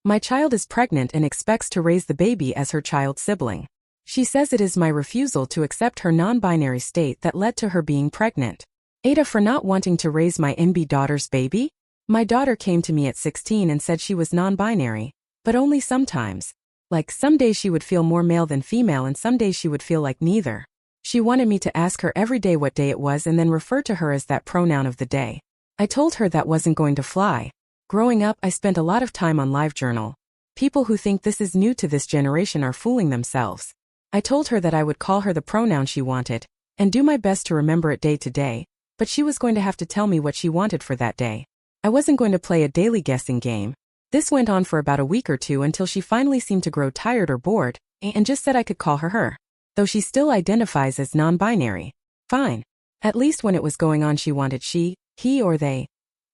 My child is pregnant and expects to raise the baby as her child's sibling. She says it is my refusal to accept her non-binary state that led to her being pregnant. Ada for not wanting to raise my NB daughter's baby? My daughter came to me at 16 and said she was non-binary, but only sometimes. Like some days she would feel more male than female and some days she would feel like neither. She wanted me to ask her every day what day it was and then refer to her as that pronoun of the day. I told her that wasn't going to fly. Growing up, I spent a lot of time on LiveJournal. People who think this is new to this generation are fooling themselves. I told her that I would call her the pronoun she wanted, and do my best to remember it day to day, but she was going to have to tell me what she wanted for that day. I wasn't going to play a daily guessing game. This went on for about a week or two until she finally seemed to grow tired or bored, and just said I could call her her. Though she still identifies as non-binary. Fine. At least when it was going on she wanted she, he or they.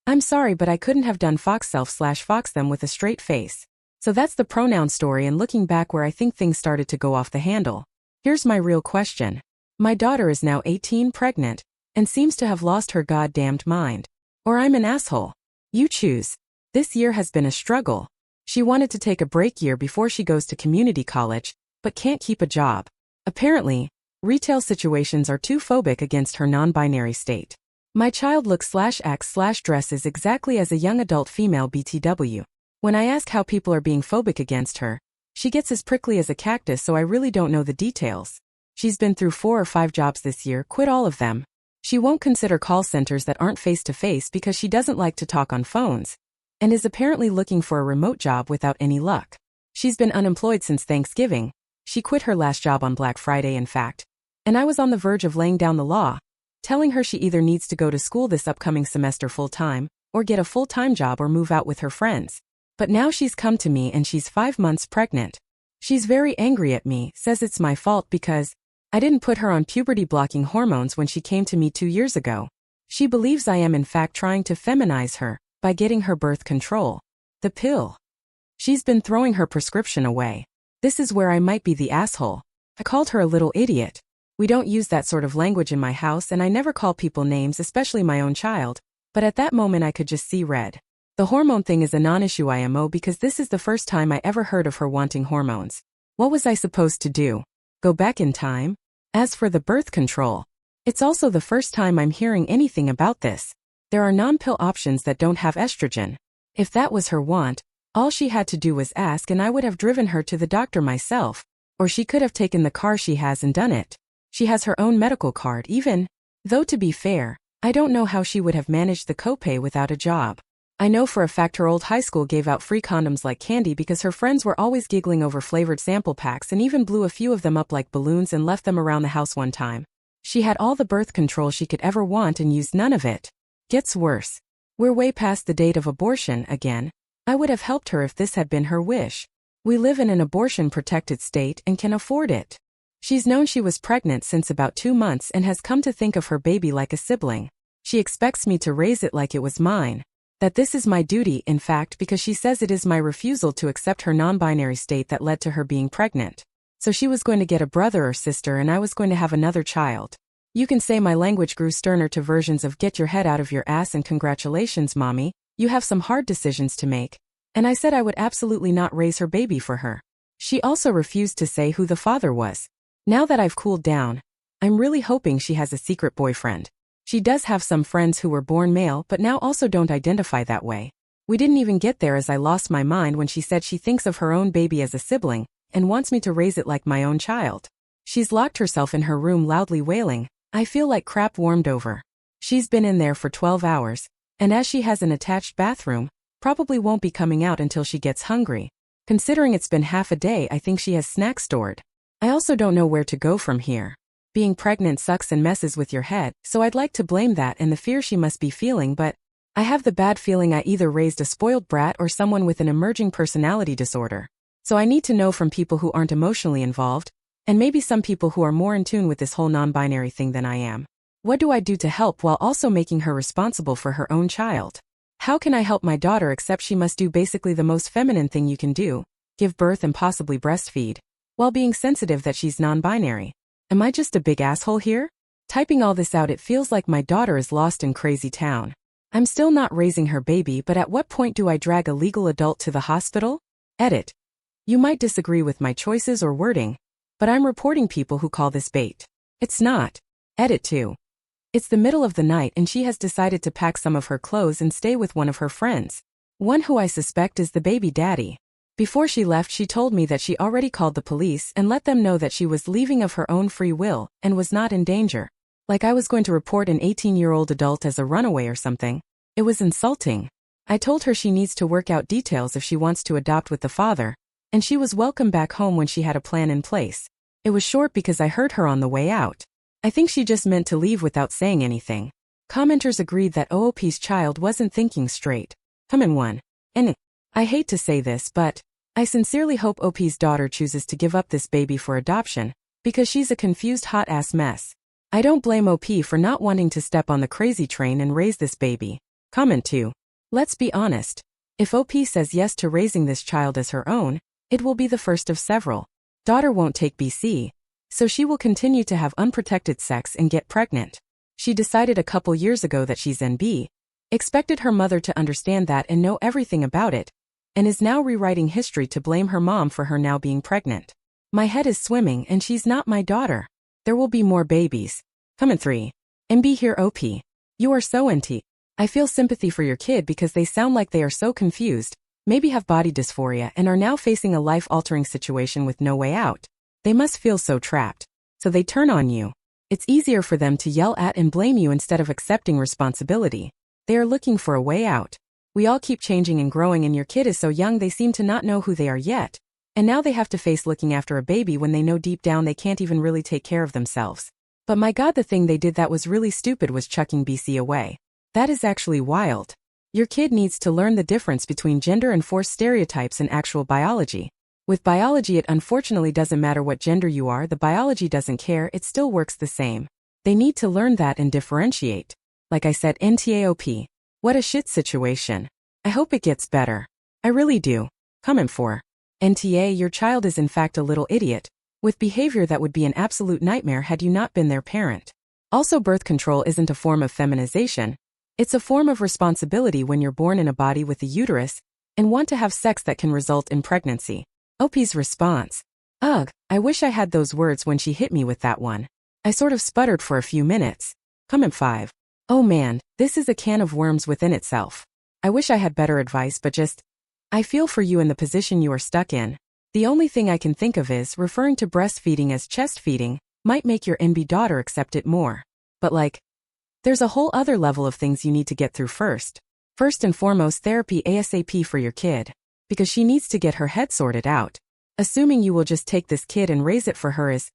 I'm sorry but I couldn't have done fox-self/fox them with a straight face. So that's the pronoun story, and looking back where I think things started to go off the handle. Here's my real question. My daughter is now 18, pregnant, and seems to have lost her goddamned mind. Or I'm an asshole. You choose. This year has been a struggle. She wanted to take a break year before she goes to community college, but can't keep a job. Apparently, retail situations are too phobic against her non-binary state. My child looks/acts/dresses exactly as a young adult female BTW. When I ask how people are being phobic against her, she gets as prickly as a cactus, so I really don't know the details. She's been through 4 or 5 jobs this year, quit all of them. She won't consider call centers that aren't face-to-face because she doesn't like to talk on phones, and is apparently looking for a remote job without any luck. She's been unemployed since Thanksgiving. She quit her last job on Black Friday, in fact. And I was on the verge of laying down the law, telling her she either needs to go to school this upcoming semester full-time, or get a full-time job or move out with her friends. But now she's come to me and she's 5 months pregnant. She's very angry at me, says it's my fault because I didn't put her on puberty-blocking hormones when she came to me 2 years ago. She believes I am in fact trying to feminize her by getting her birth control. The pill. She's been throwing her prescription away. This is where I might be the asshole. I called her a little idiot. We don't use that sort of language in my house and I never call people names, especially my own child, but at that moment I could just see red. The hormone thing is a non-issue IMO because this is the first time I ever heard of her wanting hormones. What was I supposed to do? Go back in time? As for the birth control, it's also the first time I'm hearing anything about this. There are non-pill options that don't have estrogen. If that was her want, all she had to do was ask and I would have driven her to the doctor myself, or she could have taken the car she has and done it. She has her own medical card even, though to be fair, I don't know how she would have managed the copay without a job. I know for a fact her old high school gave out free condoms like candy because her friends were always giggling over flavored sample packs and even blew a few of them up like balloons and left them around the house one time. She had all the birth control she could ever want and used none of it. Gets worse. We're way past the date of abortion again. I would have helped her if this had been her wish. We live in an abortion-protected state and can afford it. She's known she was pregnant since about 2 months and has come to think of her baby like a sibling. She expects me to raise it like it was mine. That this is my duty, in fact, because she says it is my refusal to accept her non-binary state that led to her being pregnant. So she was going to get a brother or sister and I was going to have another child. You can say my language grew sterner to versions of get your head out of your ass and congratulations, mommy, you have some hard decisions to make. And I said I would absolutely not raise her baby for her. She also refused to say who the father was. Now that I've cooled down, I'm really hoping she has a secret boyfriend. She does have some friends who were born male but now also don't identify that way. We didn't even get there as I lost my mind when she said she thinks of her own baby as a sibling and wants me to raise it like my own child. She's locked herself in her room loudly wailing, I feel like crap warmed over. She's been in there for 12 hours, and as she has an attached bathroom, probably won't be coming out until she gets hungry. Considering it's been half a day, I think she has snacks stored. I also don't know where to go from here. Being pregnant sucks and messes with your head, so I'd like to blame that and the fear she must be feeling, but I have the bad feeling I either raised a spoiled brat or someone with an emerging personality disorder. So I need to know from people who aren't emotionally involved, and maybe some people who are more in tune with this whole non-binary thing than I am. What do I do to help while also making her responsible for her own child? How can I help my daughter except she must do basically the most feminine thing you can do, give birth and possibly breastfeed, while being sensitive that she's non-binary? Am I just a big asshole here? Typing all this out, it feels like my daughter is lost in crazy town. I'm still not raising her baby, but at what point do I drag a legal adult to the hospital? Edit. You might disagree with my choices or wording, but I'm reporting people who call this bait. It's not. Edit 2. It's the middle of the night and she has decided to pack some of her clothes and stay with one of her friends. One who I suspect is the baby daddy. Before she left, she told me that she already called the police and let them know that she was leaving of her own free will and was not in danger. Like I was going to report an 18-year-old adult as a runaway or something. It was insulting. I told her she needs to work out details if she wants to adopt with the father, and she was welcome back home when she had a plan in place. It was short because I heard her on the way out. I think she just meant to leave without saying anything. Commenters agreed that OOP's child wasn't thinking straight. Come in one. And I hate to say this, but I sincerely hope OP's daughter chooses to give up this baby for adoption, because she's a confused hot-ass mess. I don't blame OP for not wanting to step on the crazy train and raise this baby. Comment 2. Let's be honest. If OP says yes to raising this child as her own, it will be the first of several. Daughter won't take BC, so she will continue to have unprotected sex and get pregnant. She decided a couple years ago that she's NB, expected her mother to understand that and know everything about it, and is now rewriting history to blame her mom for her now being pregnant. My head is swimming and she's not my daughter. There will be more babies. Comment 3. NB here OP. You are so NT. I feel sympathy for your kid because they sound like they are so confused, maybe have body dysphoria and are now facing a life-altering situation with no way out. They must feel so trapped. So they turn on you. It's easier for them to yell at and blame you instead of accepting responsibility. They are looking for a way out. We all keep changing and growing and your kid is so young they seem to not know who they are yet. And now they have to face looking after a baby when they know deep down they can't even really take care of themselves. But my God, the thing they did that was really stupid was chucking BC away. That is actually wild. Your kid needs to learn the difference between gender and forced stereotypes and actual biology. With biology, it unfortunately doesn't matter what gender you are, the biology doesn't care, it still works the same. They need to learn that and differentiate. Like I said, NTAOP. What a shit situation. I hope it gets better. I really do. Comment 4. NTA, your child is in fact a little idiot, with behavior that would be an absolute nightmare had you not been their parent. Also, birth control isn't a form of feminization. It's a form of responsibility when you're born in a body with a uterus and want to have sex that can result in pregnancy. OP's response. Ugh, I wish I had those words when she hit me with that one. I sort of sputtered for a few minutes. Comment 5. Oh man, this is a can of worms within itself. I wish I had better advice, but I feel for you in the position you are stuck in. The only thing I can think of is referring to breastfeeding as chest feeding might make your NB daughter accept it more. But there's a whole other level of things you need to get through first. First and foremost, therapy ASAP for your kid, because she needs to get her head sorted out. Assuming you will just take this kid and raise it for her is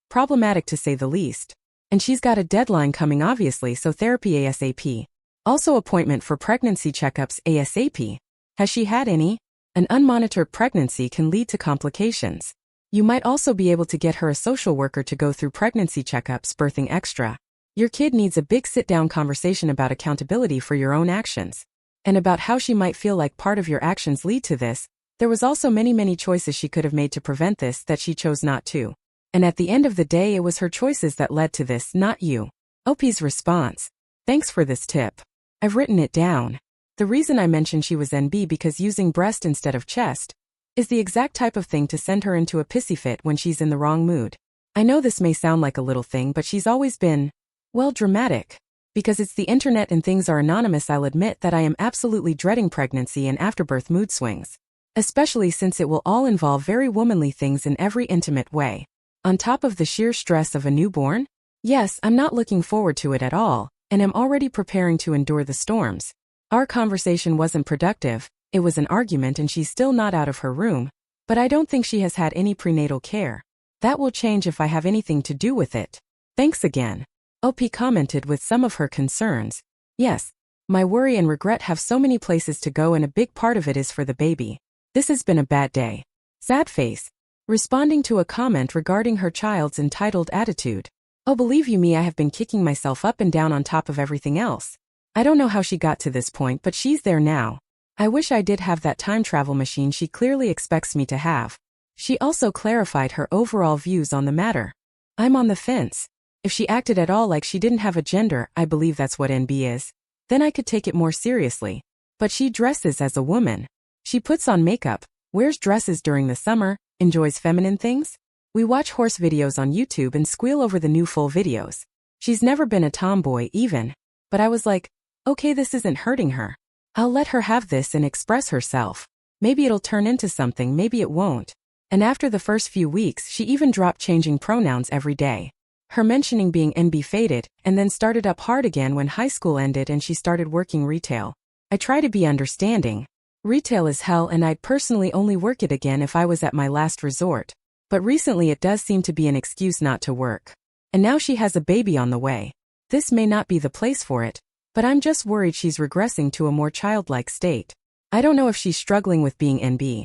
problematic to say the least. And she's got a deadline coming obviously, so therapy ASAP. Also appointment for pregnancy checkups ASAP. Has she had any? An unmonitored pregnancy can lead to complications. You might also be able to get her a social worker to go through pregnancy checkups, birthing extra. Your kid needs a big sit-down conversation about accountability for your own actions. And about how she might feel like part of your actions lead to this. There was also many choices she could have made to prevent this that she chose not to. And at the end of the day, it was her choices that led to this, not you. OP's response. Thanks for this tip. I've written it down. The reason I mentioned she was NB because using breast instead of chest is the exact type of thing to send her into a pissy fit when she's in the wrong mood. I know this may sound like a little thing, but she's always been, well, dramatic. Because it's the internet and things are anonymous, I'll admit that I am absolutely dreading pregnancy and afterbirth mood swings. Especially since it will all involve very womanly things in every intimate way. On top of the sheer stress of a newborn? Yes, I'm not looking forward to it at all, and am already preparing to endure the storms. Our conversation wasn't productive, it was an argument and she's still not out of her room, but I don't think she has had any prenatal care. That will change if I have anything to do with it. Thanks again. OP commented with some of her concerns. Yes, my worry and regret have so many places to go and a big part of it is for the baby. This has been a bad day. Sad face. Responding to a comment regarding her child's entitled attitude. Oh, believe you me, I have been kicking myself up and down on top of everything else. I don't know how she got to this point, but she's there now. I wish I did have that time travel machine she clearly expects me to have. She also clarified her overall views on the matter. I'm on the fence. If she acted at all like she didn't have a gender, I believe that's what NB is, then I could take it more seriously. But she dresses as a woman. She puts on makeup, wears dresses during the summer, enjoys feminine things. We watch horse videos on YouTube and squeal over the new full videos. She's never been a tomboy even. But I was like, okay, this isn't hurting her. I'll let her have this and express herself. Maybe it'll turn into something, maybe it won't. And after the first few weeks, she even dropped changing pronouns every day. Her mentioning being NB faded, and then started up hard again when high school ended and she started working retail. I try to be understanding. Retail is hell and I'd personally only work it again if I was at my last resort. But recently it does seem to be an excuse not to work. And now she has a baby on the way. This may not be the place for it, but I'm just worried she's regressing to a more childlike state. I don't know if she's struggling with being NB,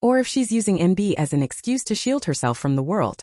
or if she's using NB as an excuse to shield herself from the world.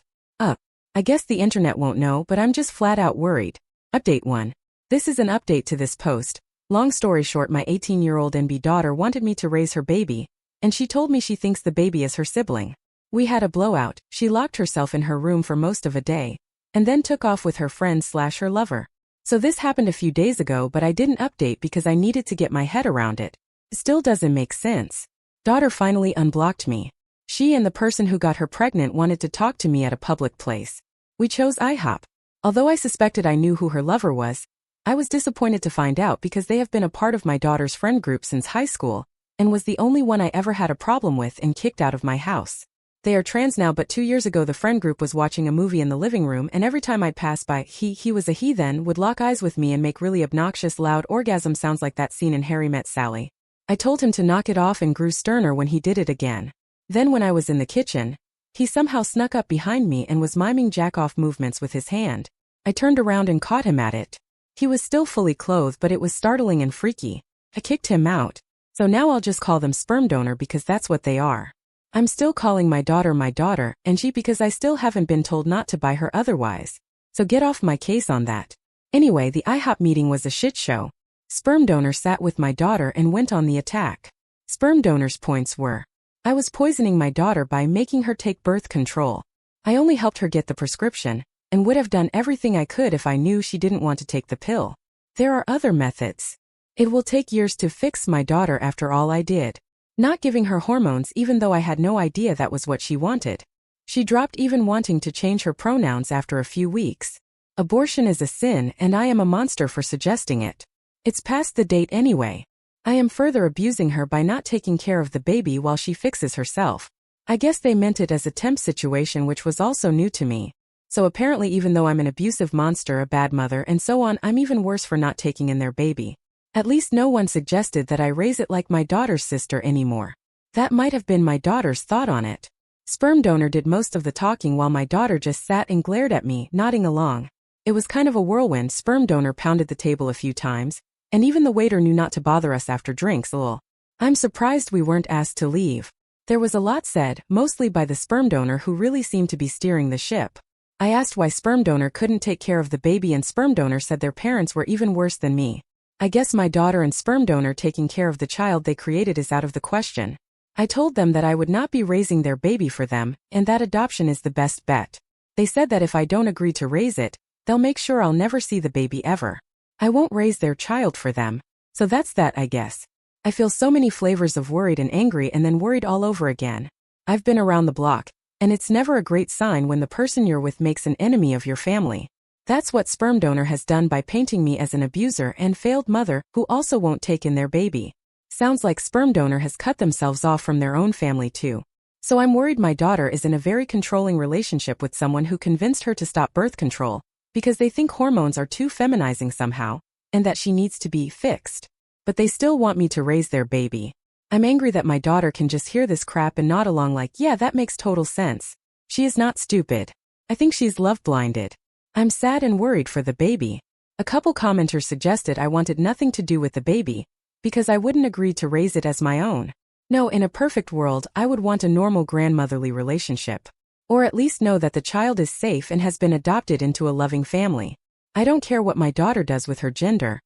I guess the internet won't know, but I'm just flat out worried. Update 1. This is an update to this post. Long story short, my 18-year-old NB daughter wanted me to raise her baby, and she told me she thinks the baby is her sibling. We had a blowout. She locked herself in her room for most of a day, and then took off with her friend/her lover. So this happened a few days ago, but I didn't update because I needed to get my head around it. It still doesn't make sense. Daughter finally unblocked me. She and the person who got her pregnant wanted to talk to me at a public place. We chose IHOP. Although I suspected I knew who her lover was, I was disappointed to find out because they have been a part of my daughter's friend group since high school, and was the only one I ever had a problem with and kicked out of my house. They are trans now, but 2 years ago the friend group was watching a movie in the living room, and every time I'd pass by, he was a he then, would lock eyes with me and make really obnoxious loud orgasm sounds like that scene in Harry Met Sally. I told him to knock it off and grew sterner when he did it again. Then when I was in the kitchen, he somehow snuck up behind me and was miming jack-off movements with his hand. I turned around and caught him at it. He was still fully clothed, but it was startling and freaky. I kicked him out. So now I'll just call them sperm donor because that's what they are. I'm still calling my daughter, and she because I still haven't been told not to buy her otherwise. So get off my case on that. Anyway, the IHOP meeting was a shit show. Sperm donor sat with my daughter and went on the attack. Sperm donor's points were: I was poisoning my daughter by making her take birth control. I only helped her get the prescription, and would have done everything I could if I knew she didn't want to take the pill. There are other methods. It will take years to fix my daughter after all I did. Not giving her hormones even though I had no idea that was what she wanted. She dropped even wanting to change her pronouns after a few weeks. Abortion is a sin and I am a monster for suggesting it. It's past the date anyway. I am further abusing her by not taking care of the baby while she fixes herself. I guess they meant it as a temp situation, which was also new to me. So apparently even though I'm an abusive monster, a bad mother and so on, I'm even worse for not taking in their baby. At least no one suggested that I raise it like my daughter's sister anymore. That might have been my daughter's thought on it. Sperm donor did most of the talking while my daughter just sat and glared at me, nodding along. It was kind of a whirlwind. Sperm donor pounded the table a few times, and even the waiter knew not to bother us after drinks. I'm surprised we weren't asked to leave. There was a lot said, mostly by the sperm donor who really seemed to be steering the ship. I asked why sperm donor couldn't take care of the baby and sperm donor said their parents were even worse than me. I guess my daughter and sperm donor taking care of the child they created is out of the question. I told them that I would not be raising their baby for them, and that adoption is the best bet. They said that if I don't agree to raise it, they'll make sure I'll never see the baby ever. I won't raise their child for them. So that's that, I guess. I feel so many flavors of worried and angry and then worried all over again. I've been around the block, and it's never a great sign when the person you're with makes an enemy of your family. That's what sperm donor has done by painting me as an abuser and failed mother who also won't take in their baby. Sounds like sperm donor has cut themselves off from their own family too. So I'm worried my daughter is in a very controlling relationship with someone who convinced her to stop birth control, because they think hormones are too feminizing somehow, and that she needs to be fixed. But they still want me to raise their baby. I'm angry that my daughter can just hear this crap and nod along like, yeah, that makes total sense. She is not stupid. I think she's love-blinded. I'm sad and worried for the baby. A couple commenters suggested I wanted nothing to do with the baby, because I wouldn't agree to raise it as my own. No, in a perfect world, I would want a normal grandmotherly relationship. Or at least know that the child is safe and has been adopted into a loving family. I don't care what my daughter does with her gender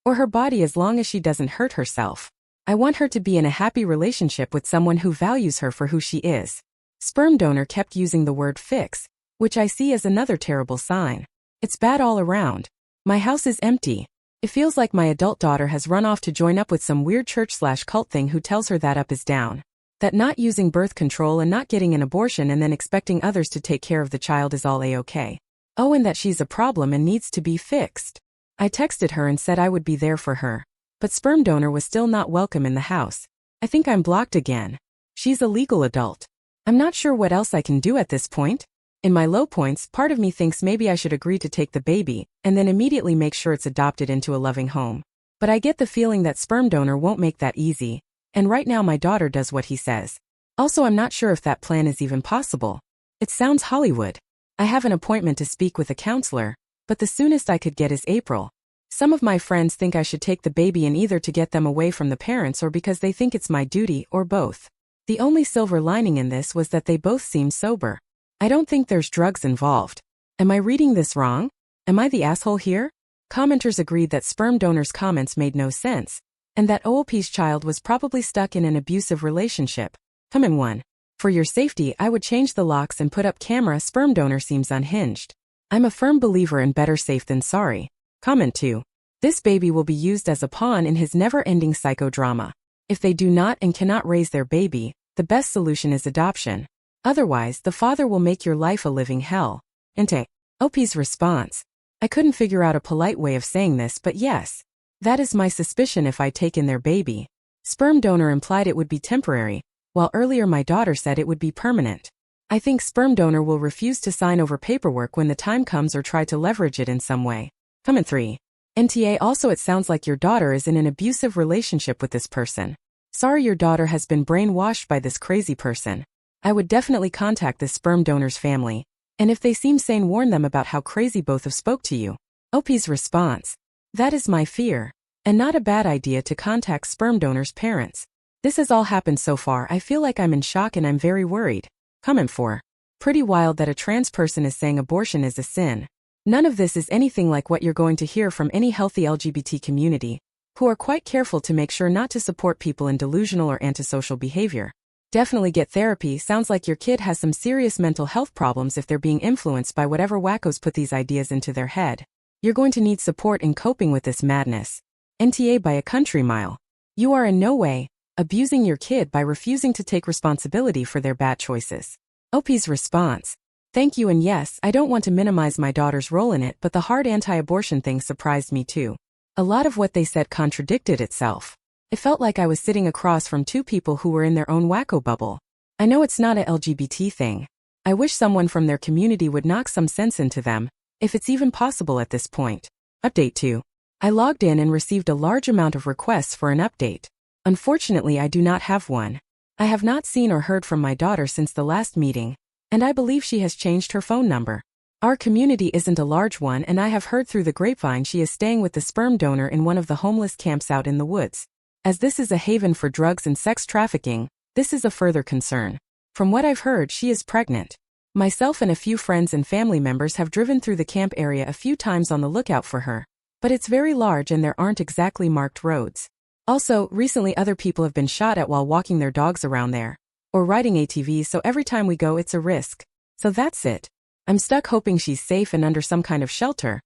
or her body as long as she doesn't hurt herself. I want her to be in a happy relationship with someone who values her for who she is. Sperm donor kept using the word fix, which I see as another terrible sign. It's bad all around. My house is empty. It feels like my adult daughter has run off to join up with some weird church/cult thing who tells her that up is down. That not using birth control and not getting an abortion and then expecting others to take care of the child is all a-okay. Oh, and that she's a problem and needs to be fixed. I texted her and said I would be there for her. But sperm donor was still not welcome in the house. I think I'm blocked again. She's a legal adult. I'm not sure what else I can do at this point. In my low points, part of me thinks maybe I should agree to take the baby, and then immediately make sure it's adopted into a loving home. But I get the feeling that sperm donor won't make that easy, and right now my daughter does what he says. Also, I'm not sure if that plan is even possible. It sounds Hollywood. I have an appointment to speak with a counselor, but the soonest I could get is April. Some of my friends think I should take the baby in either to get them away from the parents or because they think it's my duty, or both. The only silver lining in this was that they both seem sober. I don't think there's drugs involved. Am I reading this wrong? Am I the asshole here? Commenters agreed that sperm donor's comments made no sense, and that OOP's child was probably stuck in an abusive relationship. Comment 1. For your safety, I would change the locks and put up camera. Sperm donor seems unhinged. I'm a firm believer in better safe than sorry. Comment 2. This baby will be used as a pawn in his never-ending psychodrama. If they do not and cannot raise their baby, the best solution is adoption. Otherwise, the father will make your life a living hell. Inte. OP's response. I couldn't figure out a polite way of saying this, but yes. That is my suspicion if I'd taken their baby. Sperm donor implied it would be temporary, while earlier my daughter said it would be permanent. I think sperm donor will refuse to sign over paperwork when the time comes or try to leverage it in some way. Comment 3. NTA. Also, it sounds like your daughter is in an abusive relationship with this person. Sorry your daughter has been brainwashed by this crazy person. I would definitely contact this sperm donor's family, and if they seem sane, warn them about how crazy both have spoke to you. OP's response. That is my fear. And not a bad idea to contact sperm donor's parents. This has all happened so far. I feel like I'm in shock and I'm very worried. Comment 4. Pretty wild that a trans person is saying abortion is a sin. None of this is anything like what you're going to hear from any healthy LGBT community, who are quite careful to make sure not to support people in delusional or antisocial behavior. Definitely get therapy. Sounds like your kid has some serious mental health problems if they're being influenced by whatever wackos put these ideas into their head. You're going to need support in coping with this madness. NTA by a country mile. You are in no way abusing your kid by refusing to take responsibility for their bad choices. OP's response. Thank you, and yes, I don't want to minimize my daughter's role in it, but the hard anti-abortion thing surprised me too. A lot of what they said contradicted itself. It felt like I was sitting across from two people who were in their own wacko bubble. I know it's not a LGBT thing. I wish someone from their community would knock some sense into them, if it's even possible at this point. Update 2. I logged in and received a large amount of requests for an update. Unfortunately, I do not have one. I have not seen or heard from my daughter since the last meeting, and I believe she has changed her phone number. Our community isn't a large one, and I have heard through the grapevine she is staying with the sperm donor in one of the homeless camps out in the woods. As this is a haven for drugs and sex trafficking, this is a further concern. From what I've heard, she is pregnant. Myself and a few friends and family members have driven through the camp area a few times on the lookout for her, but it's very large and there aren't exactly marked roads. Also, recently other people have been shot at while walking their dogs around there, or riding ATVs, so every time we go it's a risk. So that's it. I'm stuck hoping she's safe and under some kind of shelter.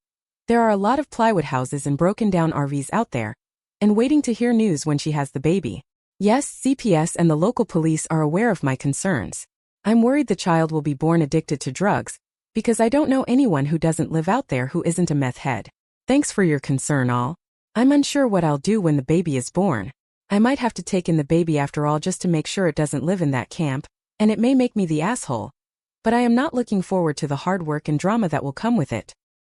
There are a lot of plywood houses and broken down RVs out there, and waiting to hear news when she has the baby. Yes, CPS and the local police are aware of my concerns. I'm worried the child will be born addicted to drugs, because I don't know anyone who doesn't live out there who isn't a meth head. Thanks for your concern, all. I'm unsure what I'll do when the baby is born. I might have to take in the baby after all just to make sure it doesn't live in that camp, and it may make me the asshole. But I am not looking forward to the hard work and drama that will come with it.